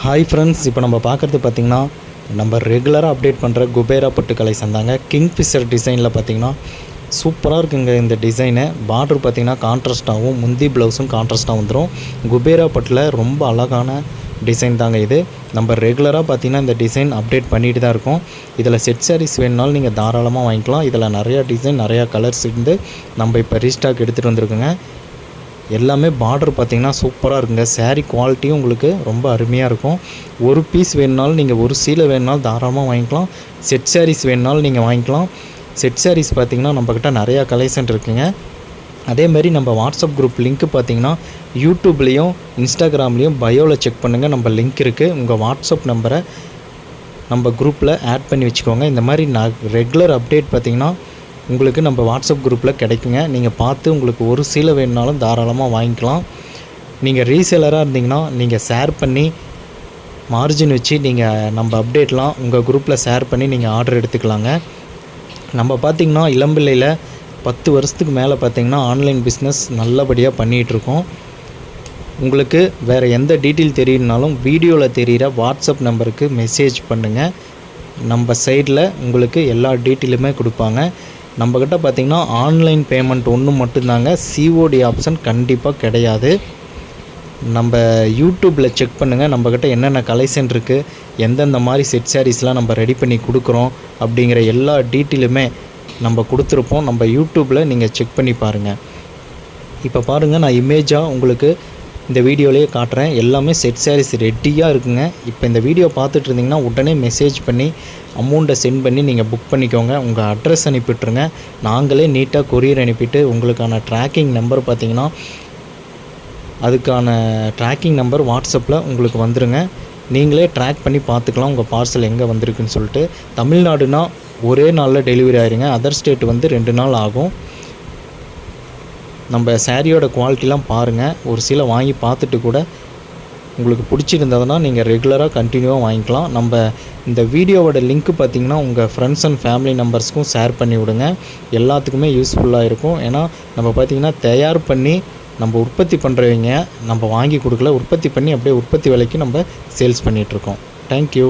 Hi friends, இப்போ நம்ம பார்க்குறது பார்த்திங்கன்னா நம்ம ரெகுலராக அப்டேட் பண்ணுற குபேரா பட்டு கலெக்ஷன் தாங்க. கிங்ஃபிஷர் டிசைனில் பார்த்திங்கன்னா சூப்பராக இருக்குங்க இந்த டிசைனு. பார்டர் பார்த்திங்கன்னா கான்ட்ராஸ்ட்டாகவும், முந்தி ப்ளவுஸும் கான்ட்ராஸ்ட்டாக வந்துடும். குபேரா பட்டில் ரொம்ப அழகான டிசைன் தாங்க இது. நம்ம ரெகுலராக பார்த்திங்கன்னா இந்த டிசைன் அப்டேட் பண்ணிட்டு தான் இருக்கோம். இதில் செட் சாரீஸ் வேணுனாலும் நீங்கள் தாராளமாக வாங்கிக்கலாம். இதில் நிறையா டிசைன், நிறையா கலர்ஸ் இருந்து நம்ம இப்போ ரீஸ்டாக் எடுத்துகிட்டு வந்திருக்கோங்க. எல்லாமே பார்டர் பார்த்திங்கன்னா சூப்பராக இருக்குங்க. சாரீ குவாலிட்டியும் உங்களுக்கு ரொம்ப அருமையாக இருக்கும். ஒரு பீஸ் வேணுனாலும் நீங்கள், ஒரு சீலை வேணுனாலும் தாராளமாக வாங்கிக்கலாம். செட் சாரீஸ் வேணுனாலும் நீங்கள் வாங்கிக்கலாம். செட் சாரீஸ் பார்த்திங்கன்னா நம்மக்கிட்ட நிறையா கலெக்ஷன் இருக்குங்க. அதேமாதிரி நம்ம வாட்ஸ்அப் குரூப் லிங்க்கு பார்த்திங்கன்னா யூடியூப்லேயும் இன்ஸ்டாகிராம்லேயும் பயோவில் செக் பண்ணுங்கள். நம்ம லிங்க் இருக்குது. உங்கள் வாட்ஸ்அப் நம்பரை நம்ம குரூப்பில் ஆட் பண்ணி வச்சுக்கோங்க. இந்த மாதிரி ரெகுலர் அப்டேட் பார்த்திங்கன்னா உங்களுக்கு நம்ம வாட்ஸ்அப் குரூப்பில் கிடைக்குங்க. நீங்கள் பார்த்து உங்களுக்கு ஒரு சீலை வேணுனாலும் தாராளமாக வாங்கிக்கலாம். நீங்கள் ரீசேலராக இருந்தீங்கன்னா நீங்கள் ஷேர் பண்ணி மார்ஜின் வச்சு நீங்கள் நம்ம அப்டேட்லாம் உங்கள் குரூப்பில் ஷேர் பண்ணி நீங்கள் ஆர்டர் எடுத்துக்கலாங்க. நம்ம பார்த்திங்கன்னா இளம்பிள்ளையில் 10 வருஷத்துக்கு மேலே பார்த்திங்கன்னா ஆன்லைன் பிஸ்னஸ் நல்லபடியாக பண்ணிகிட்ருக்கோம். உங்களுக்கு வேறு எந்த டீட்டெயில் தெரியணுனாலும் வீடியோவில் தெரிகிற வாட்ஸ்அப் நம்பருக்கு மெசேஜ் பண்ணுங்கள். நம்ம சைடில் உங்களுக்கு எல்லா டீட்டெயிலுமே கொடுப்பாங்க. நம்மக்கிட்ட பார்த்திங்கன்னா ஆன்லைன் பேமெண்ட் ஒன்று மட்டும்தாங்க. சிஓடி ஆப்ஷன் கண்டிப்பாக கிடையாது. நம்ம யூடியூப்பில் செக் பண்ணுங்கள். நம்மக்கிட்ட என்னென்ன கலெக்ஷன் இருக்குது, எந்தெந்த மாதிரி செட் சாரீஸ்லாம் நம்ம ரெடி பண்ணி கொடுக்குறோம் அப்படிங்கிற எல்லா டீட்டெயிலுமே நம்ம கொடுத்துருப்போம். நம்ம யூடியூப்பில் நீங்கள் செக் பண்ணி பாருங்கள். இப்போ பாருங்கள், நான் இமேஜாக உங்களுக்கு இந்த வீடியோலேயே காட்டுறேன். எல்லாமே செட் சாரீஸ் ரெடியாக இருக்குங்க. இப்போ இந்த வீடியோ பார்த்துட்டு இருந்தீங்கன்னா உடனே மெசேஜ் பண்ணி அமௌண்ட்டை சென்ட் பண்ணி நீங்கள் புக் பண்ணிக்கோங்க. உங்கள் அட்ரஸ் அனுப்பிவிட்ருங்க. நாங்களே நீட்டாக கொரியர் அனுப்பிட்டு உங்களுக்கான ட்ராக்கிங் நம்பர் பார்த்திங்கன்னா அதுக்கான ட்ராக்கிங் நம்பர் வாட்ஸ்அப்பில் உங்களுக்கு வந்துடுங்க. நீங்களே ட்ராக் பண்ணி பார்த்துக்கலாம் உங்கள் பார்சல் எங்கே வந்திருக்குன்னு சொல்லிட்டு. தமிழ்நாடுனா ஒரே நாளில் டெலிவரி ஆயிருங்க. அதர் ஸ்டேட் வந்து 2 நாள் ஆகும். நம்ம சாரியோட குவாலிட்டிலாம் பாருங்கள். ஒரு சில வாங்கி பார்த்துட்டு கூட உங்களுக்கு பிடிச்சிருந்ததுன்னா நீங்கள் ரெகுலராக கண்டினியூவாக வாங்கிக்கலாம். நம்ம இந்த வீடியோவோட லிங்க்கு பார்த்திங்கன்னா உங்கள் ஃப்ரெண்ட்ஸ் அண்ட் ஃபேமிலி நம்பர்ஸ்க்கும் ஷேர் பண்ணி விடுங்க. எல்லாத்துக்குமே யூஸ்ஃபுல்லாக இருக்கும். ஏன்னா நம்ம பார்த்திங்கன்னா தயார் பண்ணி நம்ம உற்பத்தி பண்ணுறவங்க நம்ம வாங்கி கொடுக்கல, உற்பத்தி பண்ணி அப்படியே உற்பத்தி விலைக்கு நம்ம சேல்ஸ் பண்ணிகிட்ருக்கோம். தேங்க்யூ.